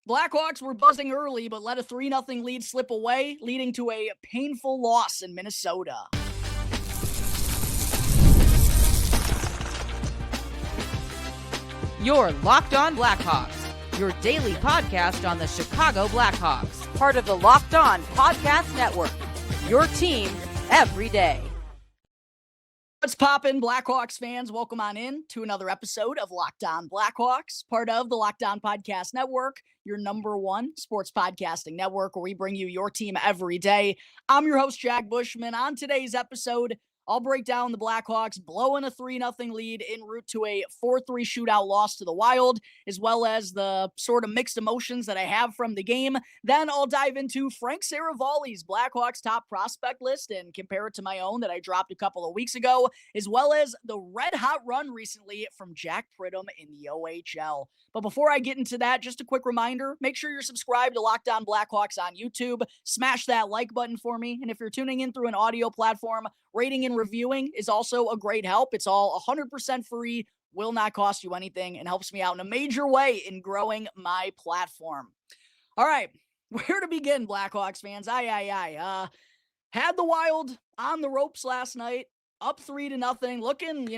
Blackhawks were buzzing early, but let a 3-0 lead slip away, leading to a painful loss in Minnesota. You're Locked On Blackhawks, your daily podcast on the Chicago Blackhawks, part of the Locked On Podcast Network, your team every day. What's poppin', Blackhawks fans? Welcome on in to another episode of Locked On Blackhawks, part of the Locked On Podcast Network, your number one sports podcasting network where we bring you your team every day. I'm your host, Jack Bushman. On today's episode, I'll break down the Blackhawks blowing a 3-0 lead en route to a 4-3 shootout loss to the Wild, as well as the sort of mixed emotions that I have from the game. Then I'll dive into Frank Seravalli's Blackhawks top prospect list and compare it to my own that I dropped a couple of weeks ago, as well as the red-hot run recently from Jack Pridham in the OHL. But before I get into that, just a quick reminder, make sure you're subscribed to Locked On Blackhawks on YouTube. Smash that like button for me. And if you're tuning in through an audio platform, rating and reviewing is also a great help. It's all 100% free, will not cost you anything, and helps me out in a major way in growing my platform. All right, where to begin, Blackhawks fans? Had the Wild on the ropes last night. Up 3-0, looking,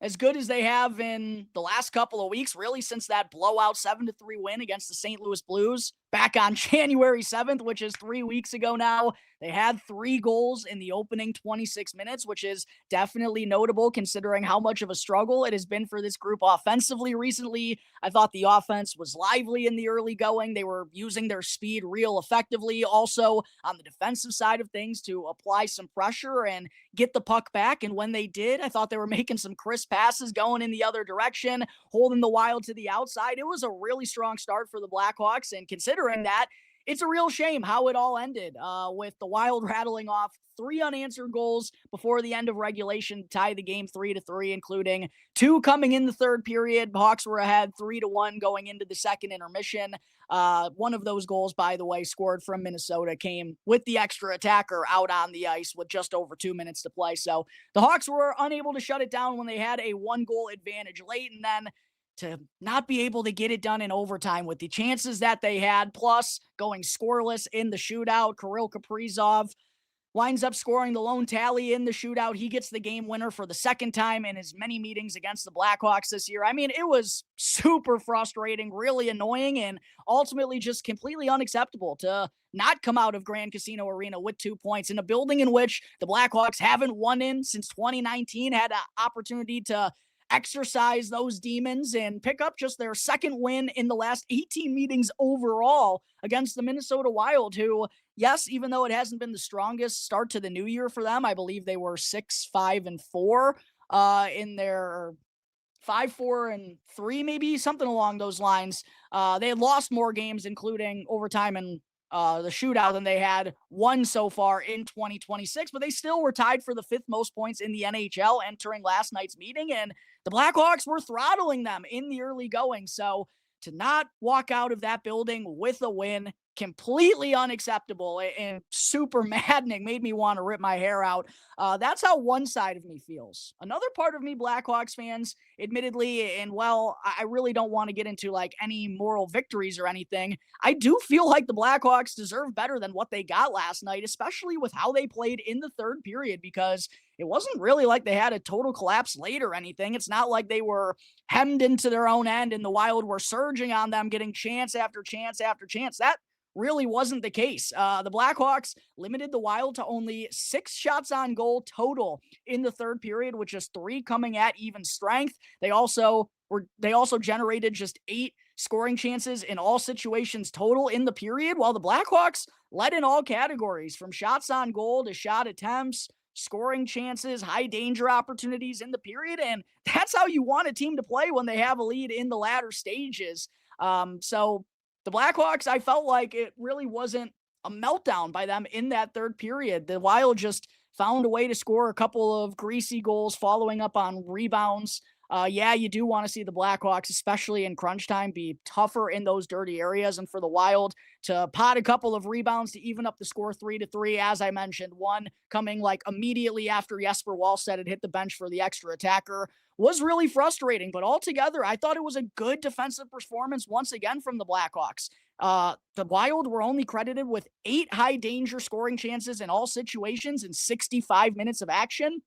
as good as they have in the last couple of weeks, really since that blowout 7-3 win against the St. Louis Blues back on January 7th, which is 3 weeks ago now. They had 3 goals in the opening 26 minutes, which is definitely notable considering how much of a struggle it has been for this group offensively recently. I thought the offense was lively in the early going. They were using their speed real effectively. Also, on the defensive side of things, to apply some pressure and get the puck back. And when they did, I thought they were making some crisp passes going in the other direction, holding the Wild to the outside. It was a really strong start for the Blackhawks. And considering that, it's a real shame how it all ended with the Wild rattling off 3 unanswered goals before the end of regulation to tie the game 3-3, including 2 coming in the third period. Hawks were ahead 3-1 going into the second intermission. One of those goals, by the way, scored from Minnesota, came with the extra attacker out on the ice with just over 2 minutes to play. So the Hawks were unable to shut it down when they had a 1-goal advantage late, and then to not be able to get it done in overtime with the chances that they had, plus going scoreless in the shootout. Kirill Kaprizov winds up scoring the lone tally in the shootout. He gets the game winner for the second time in his many meetings against the Blackhawks this year. I mean, it was super frustrating, really annoying, and ultimately just completely unacceptable to not come out of Grand Casino Arena with 2 points in a building in which the Blackhawks haven't won in since 2019, had an opportunity to exercise those demons and pick up just their second win in the last 18 meetings overall against the Minnesota Wild, who, yes, even though it hasn't been the strongest start to the new year for them, I believe they were 6-5-4 in their 5-4-3, maybe something along those lines. They had lost more games, including overtime and the shootout, than they had won so far in 2026, but they still were tied for the 5th most points in the NHL entering last night's meeting, and the Blackhawks were throttling them in the early going. So to not walk out of that building with a win, completely unacceptable and super maddening, made me want to rip my hair out. That's how one side of me feels. Another part of me, Blackhawks fans, admittedly, and well, I really don't want to get into like any moral victories or anything. I do feel like the Blackhawks deserve better than what they got last night, especially with how they played in the third period, because it wasn't really like they had a total collapse late or anything. It's not like they were hemmed into their own end and the Wild were surging on them, getting chance after chance after chance. That really wasn't the case. The Blackhawks limited the Wild to only 6 shots on goal total in the third period, which is 3 coming at even strength. They also generated just 8 scoring chances in all situations total in the period, while the Blackhawks led in all categories, from shots on goal to shot attempts, scoring chances, high danger opportunities in the period. And that's how you want a team to play when they have a lead in the latter stages. So the Blackhawks, I felt like it really wasn't a meltdown by them in that third period. The Wild just found a way to score a couple of greasy goals following up on rebounds. You do want to see the Blackhawks, especially in crunch time, be tougher in those dirty areas. And for the Wild to pot a couple of rebounds to even up the score 3-3, as I mentioned, one coming like immediately after Jesper Wallstedt had hit the bench for the extra attacker, was really frustrating. But altogether, I thought it was a good defensive performance once again from the Blackhawks. The Wild were only credited with 8 high danger scoring chances in all situations in 65 minutes of action.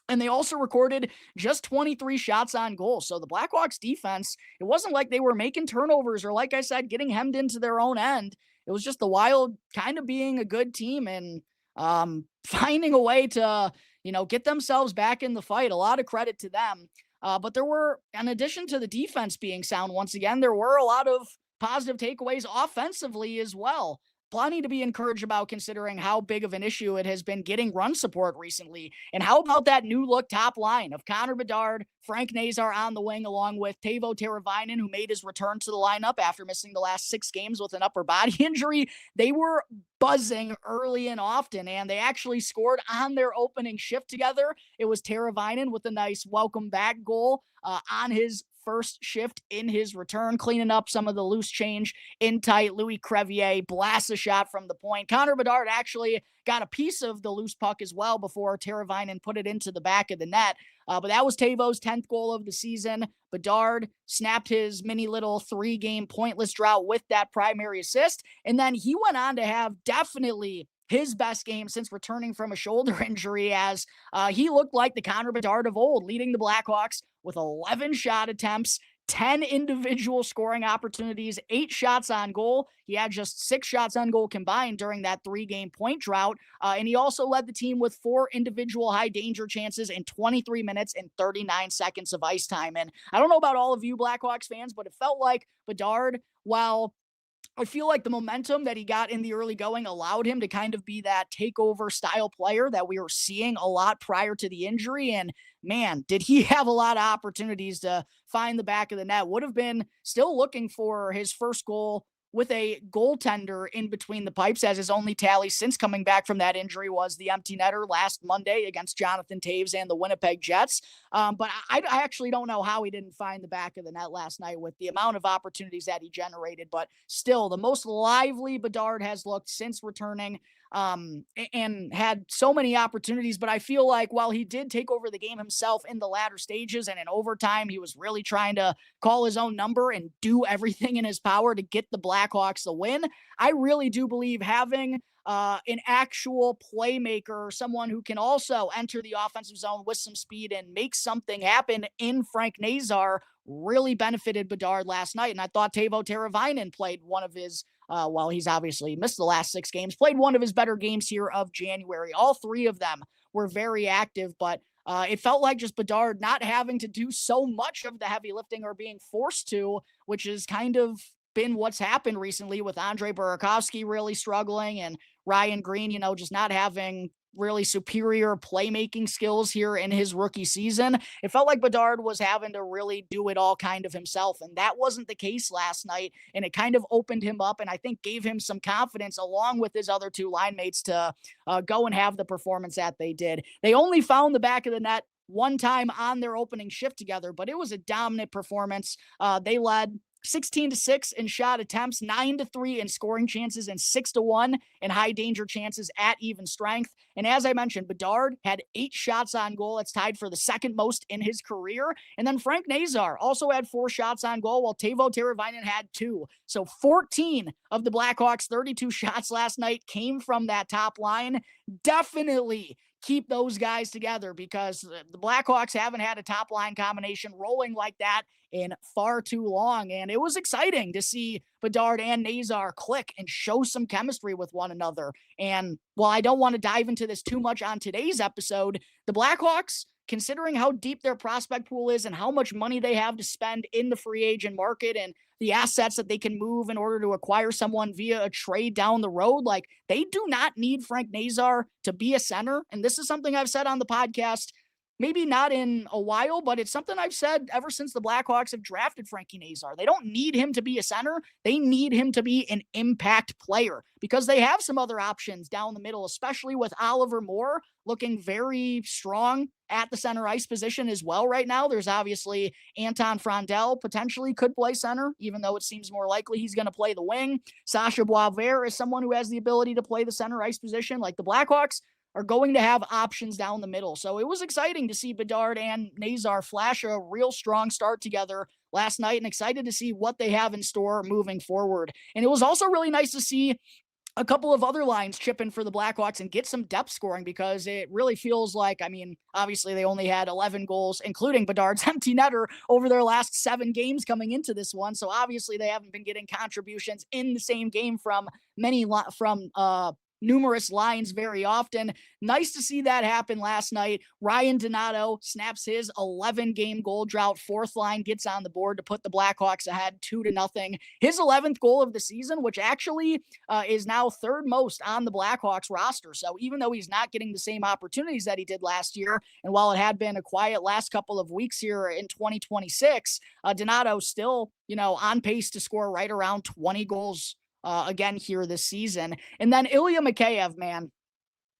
And they also recorded just 23 shots on goal. So the Blackhawks defense, it wasn't like they were making turnovers or, like I said, getting hemmed into their own end. It was just the Wild kind of being a good team and finding a way to, get themselves back in the fight. A lot of credit to them. But there were, in addition to the defense being sound once again, there were a lot of positive takeaways offensively as well. Plenty to be encouraged about considering how big of an issue it has been getting run support recently. And how about that new look top line of Connor Bedard, Frank Nazar on the wing, along with Teuvo Teravainen, who made his return to the lineup after missing the last 6 games with an upper body injury. They were buzzing early and often, and they actually scored on their opening shift together. It was Teravainen with a nice welcome back goal on his first shift in his return, cleaning up some of the loose change in tight. Louis Crevier blasts a shot from the point. Connor Bedard actually got a piece of the loose puck as well before Teravainen put it into the back of the net. But that was Teuvo's 10th goal of the season. Bedard snapped his mini little 3-game pointless drought with that primary assist. And then he went on to have definitely his best game since returning from a shoulder injury, as he looked like the Connor Bedard of old, leading the Blackhawks with 11 shot attempts, 10 individual scoring opportunities, 8 shots on goal. He had just 6 shots on goal combined during that 3-game point drought. And he also led the team with 4 individual high danger chances in 23 minutes and 39 seconds of ice time. And I don't know about all of you Blackhawks fans, but it felt like Bedard, while I feel like the momentum that he got in the early going allowed him to kind of be that takeover style player that we were seeing a lot prior to the injury. And man, did he have a lot of opportunities to find the back of the net. Would have been still looking for his first goal with a goaltender in between the pipes, as his only tally since coming back from that injury was the empty netter last Monday against Jonathan Toews and the Winnipeg Jets. But I actually don't know how he didn't find the back of the net last night with the amount of opportunities that he generated. But still, the most lively Bedard has looked since returning, and had so many opportunities. But I feel like while he did take over the game himself in the latter stages and in overtime, he was really trying to call his own number and do everything in his power to get the Blackhawks the win. I really do believe having an actual playmaker, someone who can also enter the offensive zone with some speed and make something happen in Frank Nazar, really benefited Bedard last night. And I thought Teuvo Teravainen played one of his, well, he's obviously missed the last 6 games, played one of his better games here of January. All 3 of them were very active, but it felt like just Bedard not having to do so much of the heavy lifting or being forced to, which is kind of been what's happened recently with Andre Burakovsky really struggling and Ryan Green, just not having really superior playmaking skills here in his rookie season. It felt like Bedard was having to really do it all kind of himself, and that wasn't the case last night, and it kind of opened him up and I think gave him some confidence along with his other 2 line mates to go and have the performance that they did. They only found the back of the net one time on their opening shift together, but it was a dominant performance. They led 16-6 in shot attempts, 9-3 in scoring chances, and 6-1 in high danger chances at even strength. And as I mentioned, Bedard had 8 shots on goal. It's tied for the second most in his career. And then Frank Nazar also had 4 shots on goal, while Teuvo Teravainen had 2. So 14 of the Blackhawks' 32 shots last night came from that top line. Definitely keep those guys together, because the Blackhawks haven't had a top line combination rolling like that in far too long. And it was exciting to see Bedard and Nazar click and show some chemistry with one another. And while I don't want to dive into this too much on today's episode, the Blackhawks, considering how deep their prospect pool is and how much money they have to spend in the free agent market and the assets that they can move in order to acquire someone via a trade down the road, like, they do not need Frank Nazar to be a center. And this is something I've said on the podcast, maybe not in a while, but it's something I've said ever since the Blackhawks have drafted Frankie Nazar. They don't need him to be a center. They need him to be an impact player, because they have some other options down the middle, especially with Oliver Moore looking very strong at the center ice position as well right now. There's obviously Anton Frondel potentially could play center, even though it seems more likely he's going to play the wing. Sasha Boisvert is someone who has the ability to play the center ice position. Like, the Blackhawks are going to have options down the middle. So it was exciting to see Bedard and Nazar flash a real strong start together last night and excited to see what they have in store moving forward. And it was also really nice to see a couple of other lines chip in for the Blackhawks and get some depth scoring, because it really feels like, I mean, obviously they only had 11 goals, including Bedard's empty netter, over their last 7 games coming into this one. So obviously they haven't been getting contributions in the same game from numerous lines very often. Nice to see that happen last night. Ryan Donato snaps his 11-game goal drought. Fourth line gets on the board to put the Blackhawks ahead 2-0. His 11th goal of the season, which actually is now third most on the Blackhawks roster. So even though he's not getting the same opportunities that he did last year, and while it had been a quiet last couple of weeks here in 2026, Donato still, on pace to score right around 20 goals again here this season. And then Ilya Mikheyev, man,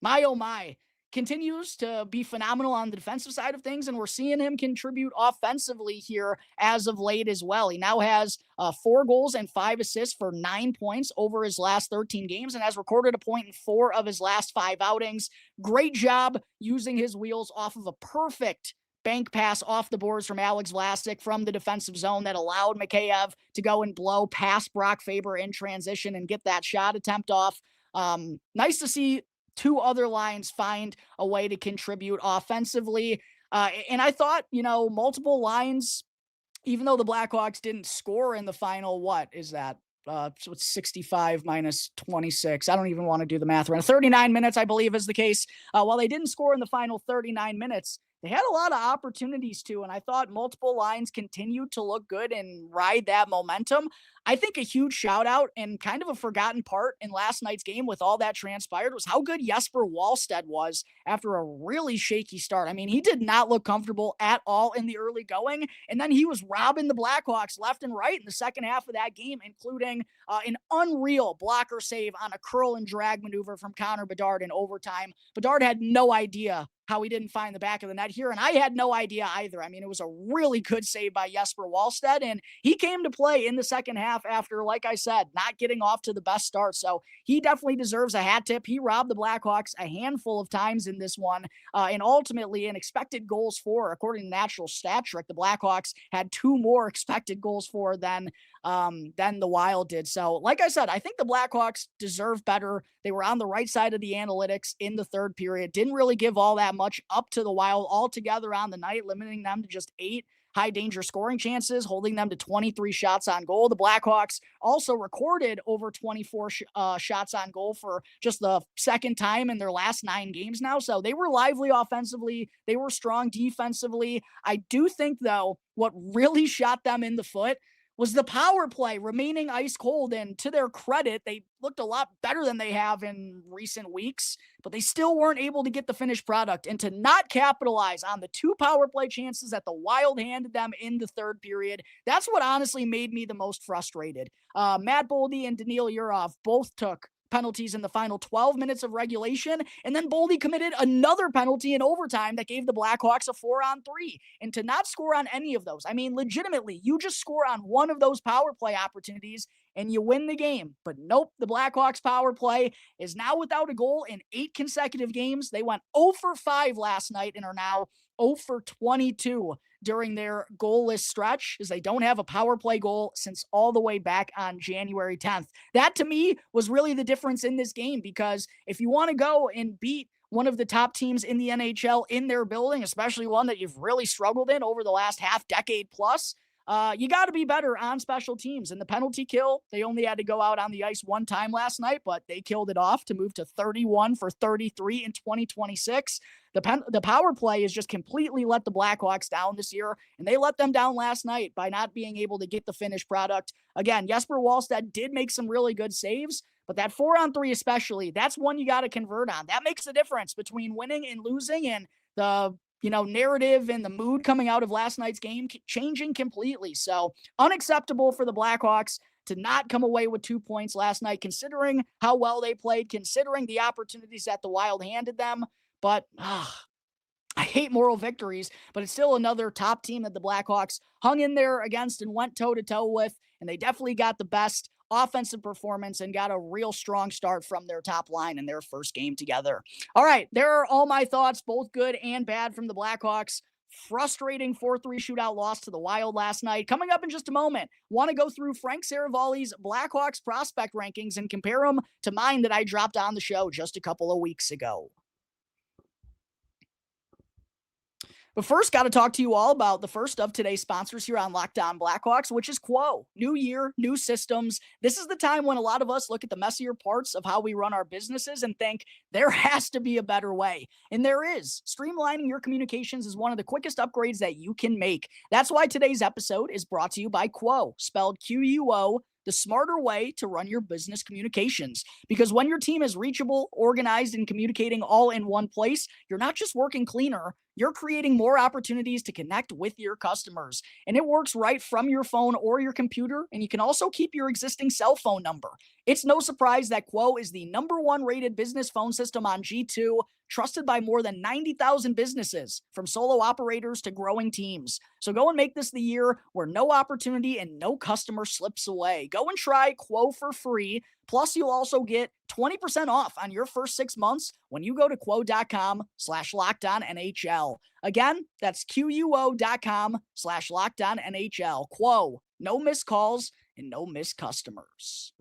my oh my, continues to be phenomenal on the defensive side of things, and we're seeing him contribute offensively here as of late as well. He now has 4 goals and 5 assists for 9 points over his last 13 games and has recorded a point in 4 of his last 5 outings. Great job using his wheels off of a perfect bank pass off the boards from Alex Vlasic from the defensive zone that allowed Mikheyev to go and blow past Brock Faber in transition and get that shot attempt off. Nice to see 2 other lines find a way to contribute offensively. And I thought, multiple lines, even though the Blackhawks didn't score in the final, what is that? So it's 65 minus 26. I don't even want to do the math around 39 minutes, I believe is the case. While they didn't score in the final 39 minutes, they had a lot of opportunities to, and I thought multiple lines continued to look good and ride that momentum. I think a huge shout out and kind of a forgotten part in last night's game with all that transpired was how good Jesper Wallstedt was after a really shaky start. I mean, he did not look comfortable at all in the early going, and then he was robbing the Blackhawks left and right in the second half of that game, including an unreal blocker save on a curl and drag maneuver from Connor Bedard in overtime. Bedard had no idea how he didn't find the back of the net here, and I had no idea either. I mean, it was a really good save by Jesper Wallstedt, and he came to play in the second half after, like I said, not getting off to the best start. So he definitely deserves a hat tip. He robbed the Blackhawks a handful of times in this one, and ultimately an expected goals for, according to Natural Stat Trick, the Blackhawks had 2 more expected goals for than the Wild did. So like I said, I think the Blackhawks deserve better. They were on the right side of the analytics in the third period. Didn't really give all that much up to the Wild altogether on the night, limiting them to just 8 high danger scoring chances, holding them to 23 shots on goal. The Blackhawks also recorded over 24 shots on goal for just the second time in their last 9 games now. So they were lively offensively. They were strong defensively. I do think, though, what really shot them in the foot was the power play remaining ice cold. And to their credit, they looked a lot better than they have in recent weeks, but they still weren't able to get the finished product. And to not capitalize on the 2 power play chances that the Wild handed them in the third period, that's what honestly made me the most frustrated. Matt Boldy and Daniil Yurov both took penalties in the final 12 minutes of regulation, and then Boldy committed another penalty in overtime that gave the Blackhawks a 4-on-3. And to not score on any of those, I mean, legitimately, you just score on one of those power play opportunities and you win the game. But nope, the Blackhawks power play is now without a goal in 8 consecutive games. They went 0 for 5 last night and are now 0 for 22 during their goalless stretch, as they don't have a power play goal since all the way back on January 10th. That, to me, was really the difference in this game, because if you want to go and beat one of the top teams in the NHL in their building, especially one that you've really struggled in over the last half decade plus, you got to be better on special teams. And the penalty kill, they only had to go out on the ice 1 time last night, but they killed it off to move to 31 for 33 in 2026. The power play has just completely let the Blackhawks down this year, and they let them down last night by not being able to get the finished product. Again, Jesper Wallstedt did make some really good saves, but that 4-on-3 especially, that's one you got to convert on. That makes the difference between winning and losing, and the narrative and the mood coming out of last night's game changing completely. So unacceptable for the Blackhawks to not come away with 2 points last night, considering how well they played, considering the opportunities that the Wild handed them. But I hate moral victories, but it's still another top team that the Blackhawks hung in there against and went toe-to-toe with, and they definitely got the best offensive performance and got a real strong start from their top line in their first game together. All right, there are all my thoughts, both good and bad, from the Blackhawks frustrating 4-3 shootout loss to the Wild last night. Coming up in just a moment, want to go through Frank Seravalli's Blackhawks prospect rankings and compare them to mine that I dropped on the show just a couple of weeks ago. But first, got to talk to you all about the first of today's sponsors here on Locked On Blackhawks, which is Quo. New year, new systems. This is the time when a lot of us look at the messier parts of how we run our businesses and think there has to be a better way. And there is. Streamlining your communications is one of the quickest upgrades that you can make. That's why today's episode is brought to you by Quo, spelled Quo, the smarter way to run your business communications. Because when your team is reachable, organized, and communicating all in one place, you're not just working cleaner, you're creating more opportunities to connect with your customers. And it works right from your phone or your computer, and you can also keep your existing cell phone number. It's no surprise that Quo is the #1 rated business phone system on G2, trusted by more than 90,000 businesses, from solo operators to growing teams. So go and make this the year where no opportunity and no customer slips away. Go and try Quo for free. Plus, you'll also get 20% off on your first 6 months when you go to quo.com/lockedonnhl. Again, that's quo.com/lockedonnhl. Quo, no missed calls and no missed customers.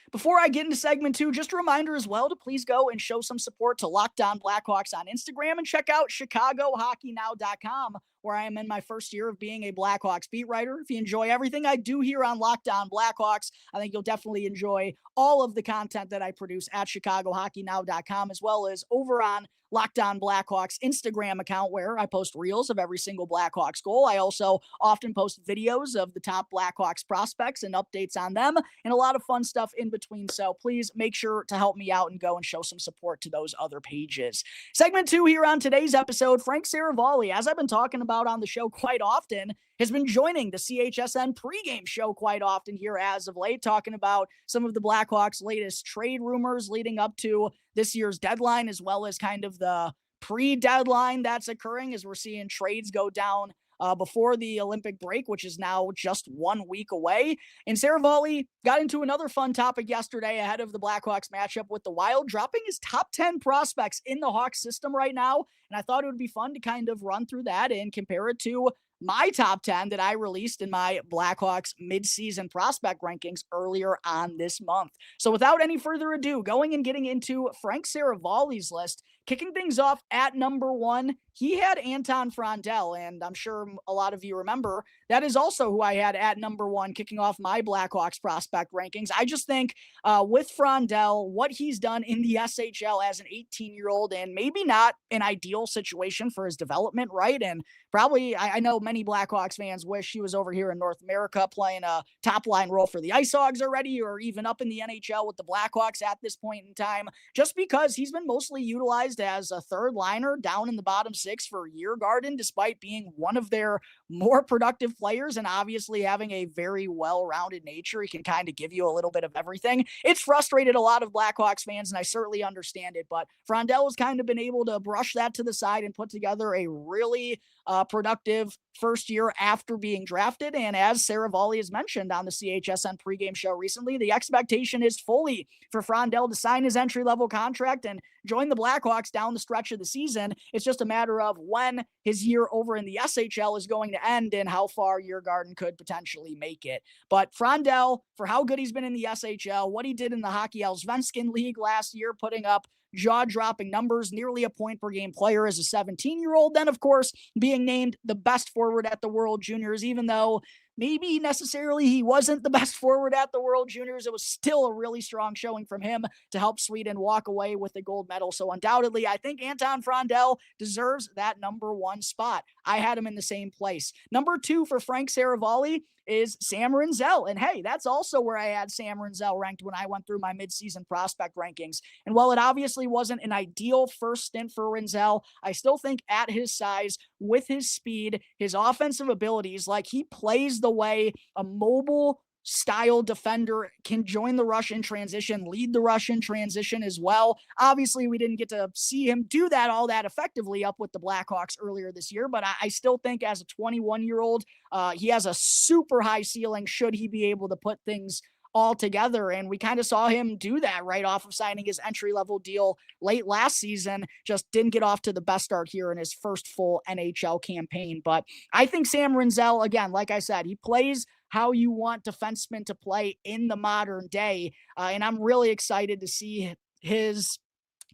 Before I get into segment 2, just a reminder as well to please go and show some support to Locked On Blackhawks on Instagram and check out ChicagoHockeyNow.com, where I am in my first year of being a Blackhawks beat writer. If you enjoy everything I do here on Locked On Blackhawks, I think you'll definitely enjoy all of the content that I produce at ChicagoHockeyNow.com, as well as over on Locked On Blackhawks Instagram account, where I post reels of every single Blackhawks goal. I also often post videos of the top Blackhawks prospects and updates on them, and a lot of fun stuff in between. So please make sure to help me out and go and show some support to those other pages. Segment 2 here on today's episode, Frank Seravalli, as I've been talking about on the show quite often, has been joining the CHSN pregame show quite often here as of late, talking about some of the Blackhawks' latest trade rumors leading up to this year's deadline, as well as kind of the pre-deadline that's occurring as we're seeing trades go down before the Olympic break, which is now just 1 week away. And Seravalli got into another fun topic yesterday ahead of the Blackhawks matchup with the Wild, dropping his top 10 prospects in the Hawks system right now. And I thought it would be fun to kind of run through that and compare it to my top 10 that I released in my Blackhawks midseason prospect rankings earlier on this month. So without any further ado, going and getting into Frank Seravalli's list, kicking things off at #1, he had Anton Frondell, and I'm sure a lot of you remember that is also who I had at #1, kicking off my Blackhawks prospect rankings. I just think with Frondell, what he's done in the SHL as an 18-year-old, and maybe not an ideal situation for his development, right? And probably, I know many Blackhawks fans wish he was over here in North America playing a top-line role for the Ice Hogs already, or even up in the NHL with the Blackhawks at this point in time, just because he's been mostly utilized as a third liner down in the bottom 6 for Yeargarden, despite being one of their more productive players and obviously having a very well-rounded nature. He can kind of give you a little bit of everything. It's frustrated a lot of Blackhawks fans, and I certainly understand it, but Frondell has kind of been able to brush that to the side and put together a really productive first year after being drafted. And as Seravalli has mentioned on the CHSN pregame show recently, the expectation is fully for Frondell to sign his entry-level contract and join the Blackhawks down the stretch of the season. It's just a matter of when his year over in the SHL is going to end and how far Yeargarden could potentially make it. But Frondell, for how good he's been in the SHL, what he did in the Hockey Allsvenskan League last year, putting up jaw-dropping numbers, nearly a point per game player as a 17-year-old. Then, of course, being named the best forward at the World Juniors, even though maybe necessarily he wasn't the best forward at the World Juniors, it was still a really strong showing from him to help Sweden walk away with the gold medal. So undoubtedly, I think Anton Frondell deserves that #1 spot. I had him in the same place. #2 for Frank Seravalli is Sam Rinzel. And hey, that's also where I had Sam Rinzel ranked when I went through my midseason prospect rankings. And while it obviously wasn't an ideal first stint for Rinzel, I still think at his size, with his speed, his offensive abilities, like he plays the way a mobile style defender can join the rush in transition, lead the rush in transition as well. Obviously, we didn't get to see him do that all that effectively up with the Blackhawks earlier this year, but I still think as a 21-year-old, he has a super high ceiling should he be able to put things altogether. And we kind of saw him do that right off of signing his entry-level deal late last season. Just didn't get off to the best start here in his first full NHL campaign. But I think Sam Rinzel, again, like I said, he plays how you want defensemen to play in the modern day. And I'm really excited to see his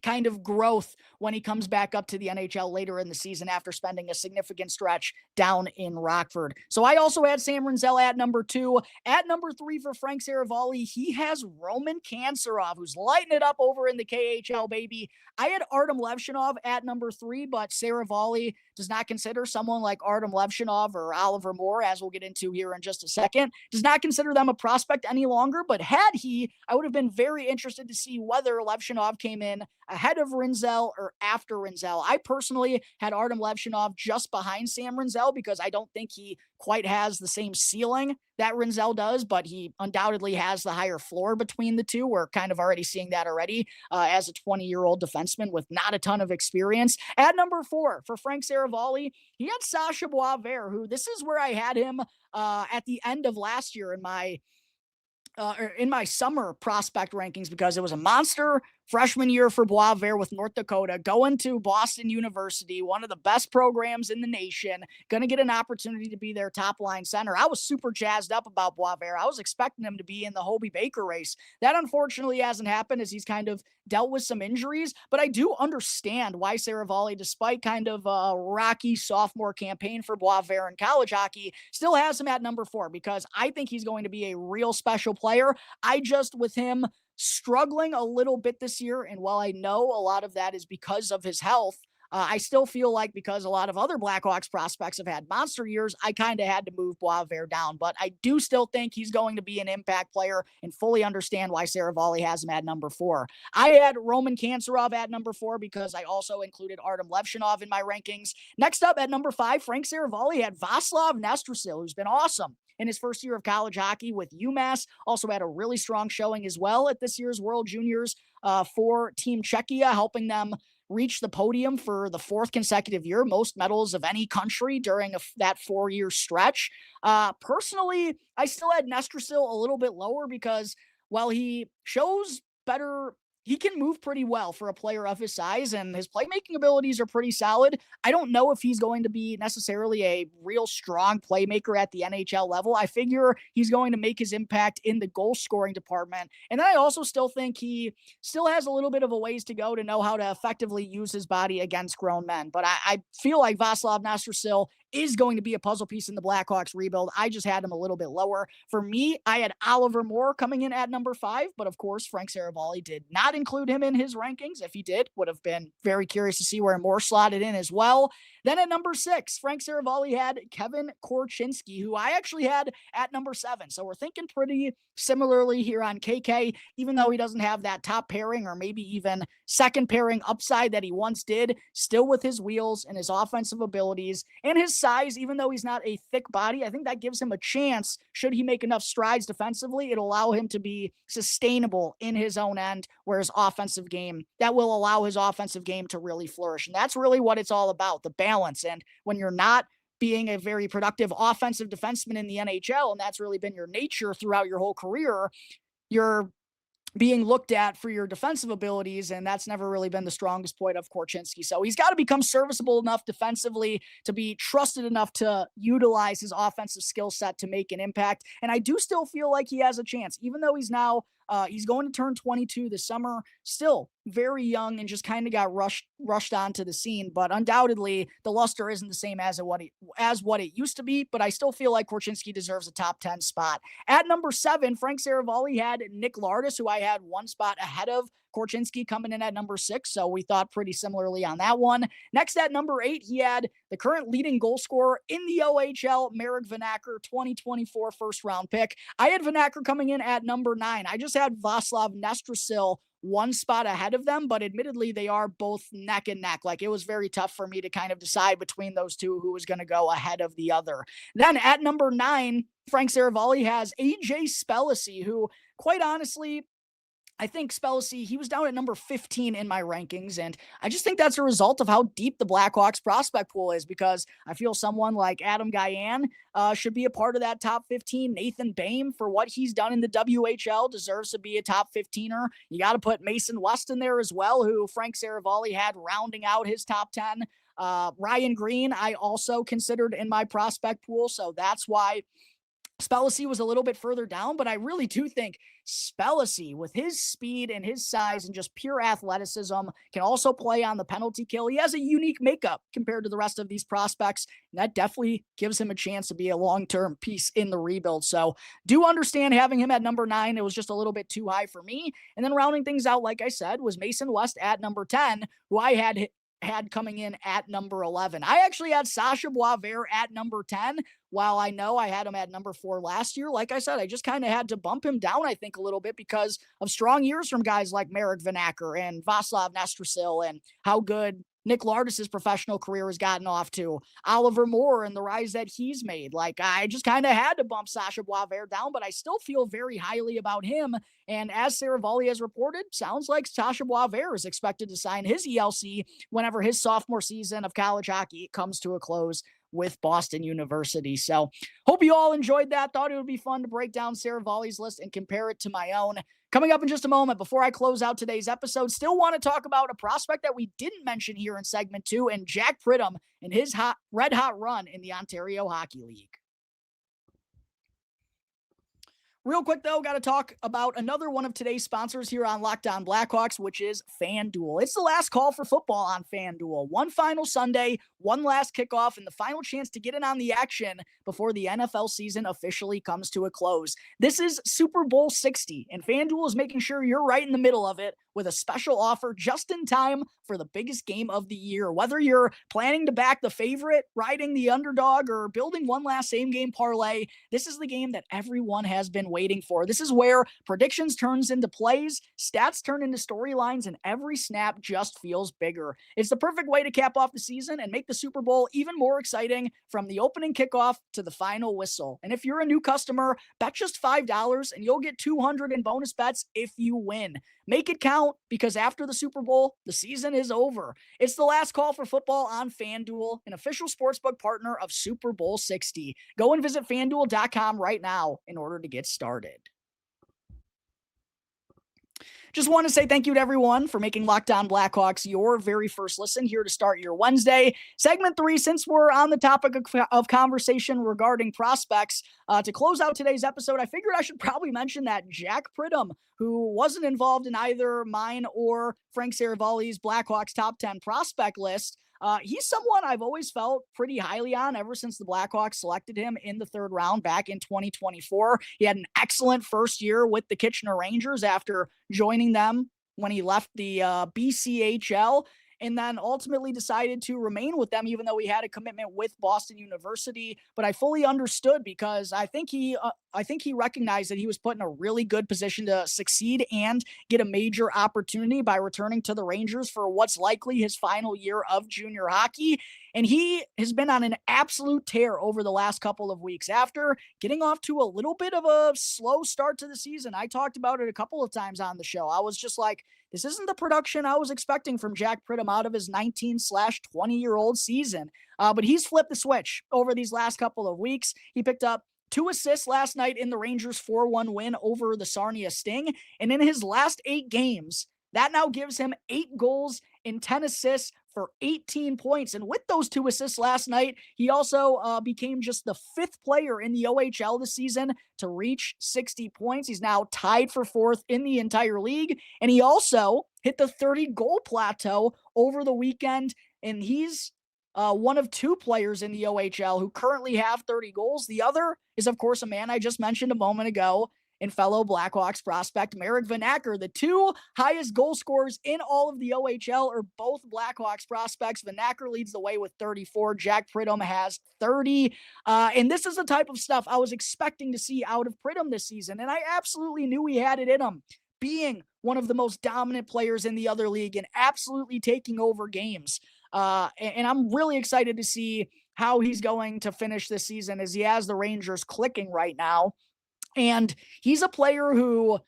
kind of growth when he comes back up to the NHL later in the season after spending a significant stretch down in Rockford. So I also had Sam Rinzel at number 2. At number 3 for Frank Seravalli, he has Roman Kanserov, who's lighting it up over in the KHL, baby. I had Artem Levshinov at number 3, but Seravalli does not consider someone like Artem Levshinov or Oliver Moore, as we'll get into here in just a second, does not consider them a prospect any longer. But had he, I would have been very interested to see whether Levshinov came in ahead of Rinzel or after Rinzel. I personally had Artem Levshinov just behind Sam Rinzel because I don't think he quite has the same ceiling that Rinzel does, but he undoubtedly has the higher floor between the two. We're kind of already seeing that already as a 20-year-old defenseman with not a ton of experience. At number 4 for Frank Seravalli, he had Sasha Boisvert, who this is where I had him at the end of last year in my summer prospect rankings, because it was a monster freshman year for Boisvert with North Dakota, going to Boston University, one of the best programs in the nation, going to get an opportunity to be their top line center. I was super jazzed up about Boisvert. I was expecting him to be in the Hobey Baker race. That unfortunately hasn't happened as he's kind of dealt with some injuries, but I do understand why Seravalli, despite kind of a rocky sophomore campaign for Boisvert in college hockey, still has him at number 4, because I think he's going to be a real special player. I just, with him struggling a little bit this year, and while I know a lot of that is because of his health, I still feel like because a lot of other Blackhawks prospects have had monster years, I kind of had to move Boisvert down. But I do still think he's going to be an impact player and fully understand why Seravalli has him at number 4. I had Roman Kanserov at number 4 because I also included Artem Levshinov in my rankings. Next up at number 5, Frank Seravalli had Vaslav Nestrasil, who's been awesome in his first year of college hockey with UMass. Also had a really strong showing as well at this year's World Juniors for Team Czechia, helping them reach the podium for the 4th consecutive year, most medals of any country during that 4-year stretch. Personally, I still had Nestrasil a little bit lower because while he shows better, he can move pretty well for a player of his size, and his playmaking abilities are pretty solid. I don't know if he's going to be necessarily a real strong playmaker at the NHL level. I figure he's going to make his impact in the goal scoring department. And then I also still think he still has a little bit of a ways to go to know how to effectively use his body against grown men. But I feel like Vaslav Nestrasil is going to be a puzzle piece in the Blackhawks rebuild. I just had him a little bit lower. For me, I had Oliver Moore coming in at number 5, but of course, Frank Seravalli did not include him in his rankings. If he did, would have been very curious to see where Moore slotted in as well. Then at number 6, Frank Seravalli had Kevin Korchinski, who I actually had at number 7. So we're thinking pretty similarly here on KK, even though he doesn't have that top pairing or maybe even second pairing upside that he once did, still with his wheels and his offensive abilities and his size, even though he's not a thick body. I think that gives him a chance. Should he make enough strides defensively, it'll allow him to be sustainable in his own end, where his offensive game, that will allow his offensive game to really flourish. And that's really what it's all about, the balance. And when you're not being a very productive offensive defenseman in the NHL, and that's really been your nature throughout your whole career, you're being looked at for your defensive abilities, and that's never really been the strongest point of Korchinski. So he's got to become serviceable enough defensively to be trusted enough to utilize his offensive skill set to make an impact. And I do still feel like he has a chance, even though he's now he's going to turn 22 this summer, still very young and just kind of got rushed onto the scene. But undoubtedly, the luster isn't the same as what it used to be. But I still feel like Korchinski deserves a top 10 spot. At number 7, Frank Seravalli had Nick Lardis, who I had one spot ahead of Korchinski, coming in at number 6. So we thought pretty similarly on that one. Next at number 8, he had the current leading goal scorer in the OHL, Marek Vanacker, 2024 first round pick. I had Vanacker coming in at number 9. I just had Vaslav Nestrasil one spot ahead of them, but admittedly they are both neck and neck. Like, it was very tough for me to kind of decide between those two who was going to go ahead of the other. Then at number 9, Frank Seravalli has AJ Spellisy, who quite honestly, I think Spellacy, he was down at number 15 in my rankings, and I just think that's a result of how deep the Blackhawks prospect pool is, because I feel someone like Adam Guyan should be a part of that top 15. Nathan Bain, for what he's done in the WHL, deserves to be a top 15er. You got to put Mason West in there as well, who Frank Seravalli had rounding out his top 10. Ryan Green, I also considered in my prospect pool, so that's why Spellacy was a little bit further down, but I really do think Spellacy, with his speed and his size and just pure athleticism, can also play on the penalty kill. He has a unique makeup compared to the rest of these prospects, and that definitely gives him a chance to be a long-term piece in the rebuild. So do understand having him at number 9. It was just a little bit too high for me. And then rounding things out, like I said, was Mason West at number 10, who I had coming in at number 11. I actually had Sasha Boisvert at number 10. While I know I had him at number 4 last year, like I said, I just kind of had to bump him down, I think, a little bit because of strong years from guys like Marek Vanacker and Václav Nestrasil, and how good Nick Lardis' professional career has gotten off to. Oliver Moore and the rise that he's made. Like, I just kind of had to bump Sasha Boisvert down, but I still feel very highly about him. And as Seravalli has reported, sounds like Sasha Boisvert is expected to sign his ELC whenever his sophomore season of college hockey comes to a close with Boston University. So hope you all enjoyed that. Thought it would be fun to break down Seravalli's list and compare it to my own. Coming up in just a moment, before I close out today's episode, still want to talk about a prospect that we didn't mention here in segment 2, and Jack Pridham and his red-hot run in the Ontario Hockey League. Real quick, though, got to talk about another one of today's sponsors here on Locked On Blackhawks, which is FanDuel. It's the last call for football on FanDuel. One final Sunday, one last kickoff, and the final chance to get in on the action before the NFL season officially comes to a close. This is Super Bowl 60, and FanDuel is making sure you're right in the middle of it with a special offer just in time for the biggest game of the year. Whether you're planning to back the favorite, riding the underdog, or building one last same-game parlay, this is the game that everyone has been waiting for. This is where predictions turns into plays, stats turn into storylines, and every snap just feels bigger. It's the perfect way to cap off the season and make the Super Bowl even more exciting from the opening kickoff to the final whistle. And if you're a new customer, bet just $5 and you'll get $200 in bonus bets if you win. Make it count, because after the Super Bowl, the season is over. It's the last call for football on FanDuel, an official sportsbook partner of Super Bowl 60. Go and visit FanDuel.com right now in order to get started. Just want to say thank you to everyone for making Locked On Blackhawks your very first listen here to start your Wednesday. Segment 3, since we're on the topic of conversation regarding prospects, to close out today's episode, I figured I should probably mention that Jack Pridham, who wasn't involved in either mine or Frank Seravalli's Blackhawks top 10 prospect list, he's someone I've always felt pretty highly on ever since the Blackhawks selected him in the 3rd round back in 2024. He had an excellent first year with the Kitchener Rangers after joining them when he left the BCHL, and then ultimately decided to remain with them, even though he had a commitment with Boston University. But I fully understood, because I think he recognized that he was put in a really good position to succeed and get a major opportunity by returning to the Rangers for what's likely his final year of junior hockey. And he has been on an absolute tear over the last couple of weeks. After getting off to a little bit of a slow start to the season, I talked about it a couple of times on the show. I was just like, this isn't the production I was expecting from Jack Pridham out of his 19/20-year-old season. But he's flipped the switch over these last couple of weeks. He picked up 2 assists last night in the Rangers' 4-1 win over the Sarnia Sting. And in his last 8 games, that now gives him 8 goals and 10 assists for 18 points. And with those 2 assists last night, he also became just the 5th player in the OHL this season to reach 60 points. He's now tied for 4th in the entire league. And he also hit the 30-goal plateau over the weekend. And he's one of 2 players in the OHL who currently have 30 goals. The other is, of course, a man I just mentioned a moment ago, and fellow Blackhawks prospect Marek Vanacker. The 2 highest goal scorers in all of the OHL are both Blackhawks prospects. Vanacker leads the way with 34. Jack Pridham has 30. And this is the type of stuff I was expecting to see out of Pridham this season, and I absolutely knew he had it in him, being one of the most dominant players in the other league and absolutely taking over games. And I'm really excited to see how he's going to finish this season, as he has the Rangers clicking right now. And he's a player who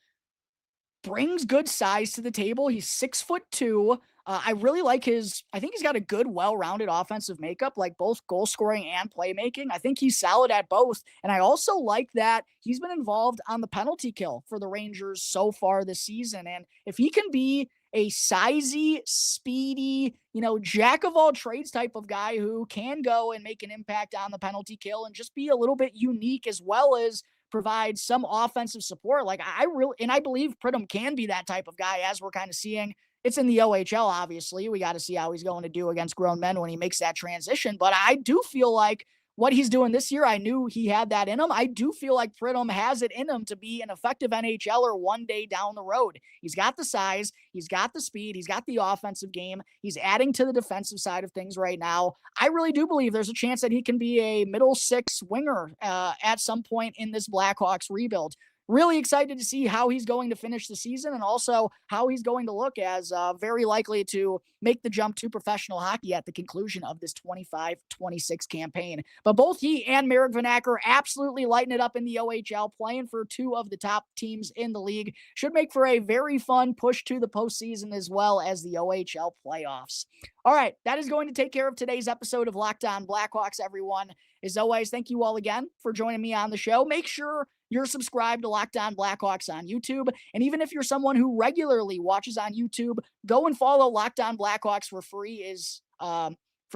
brings good size to the table. He's 6'2". I really like I think he's got a good, well-rounded offensive makeup, like both goal scoring and playmaking. I think he's solid at both. And I also like that he's been involved on the penalty kill for the Rangers so far this season. And if he can be a sizey, speedy, jack of all trades type of guy who can go and make an impact on the penalty kill and just be a little bit unique as well as provide some offensive support. Like I believe Pridham can be that type of guy as we're kind of seeing. It's in the OHL, obviously. We got to see how he's going to do against grown men when he makes that transition. But I do feel like what he's doing this year, I knew he had that in him. I do feel like Pridham has it in him to be an effective NHLer one day down the road. He's got the size, he's got the speed, he's got the offensive game. He's adding to the defensive side of things right now. I really do believe there's a chance that he can be a middle six winger at some point in this Blackhawks rebuild. Really excited to see how he's going to finish the season and also how he's going to look as very likely to make the jump to professional hockey at the conclusion of this 25-26 campaign. But both he and Marek Vanacker absolutely lighting it up in the OHL, playing for two of the top teams in the league. Should make for a very fun push to the postseason as well as the OHL playoffs. All right, that is going to take care of today's episode of Locked On Blackhawks, everyone. As always, thank you all again for joining me on the show. Make sure you're subscribed to Locked On Blackhawks on YouTube. And even if you're someone who regularly watches on YouTube, go and follow Locked On Blackhawks for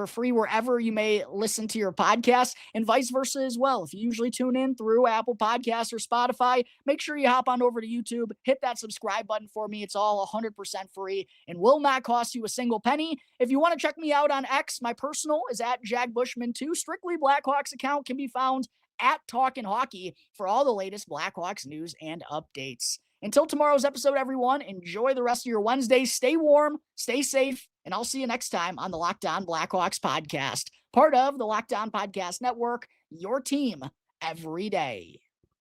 free wherever you may listen to your podcast, and vice versa as well. If you usually tune in through Apple Podcasts or Spotify, make sure you hop on over to YouTube, hit that subscribe button for me. It's all 100% free and will not cost you a single penny. If you want to check me out on X, my personal is at Jack Bushman 2. Strictly Blackhawks account can be found at Talkin' Hockey for all the latest Blackhawks news and updates. Until tomorrow's episode, everyone, enjoy the rest of your Wednesday. Stay warm, stay safe, and I'll see you next time on the Locked On Blackhawks podcast, part of the Locked On Podcast Network, your team every day.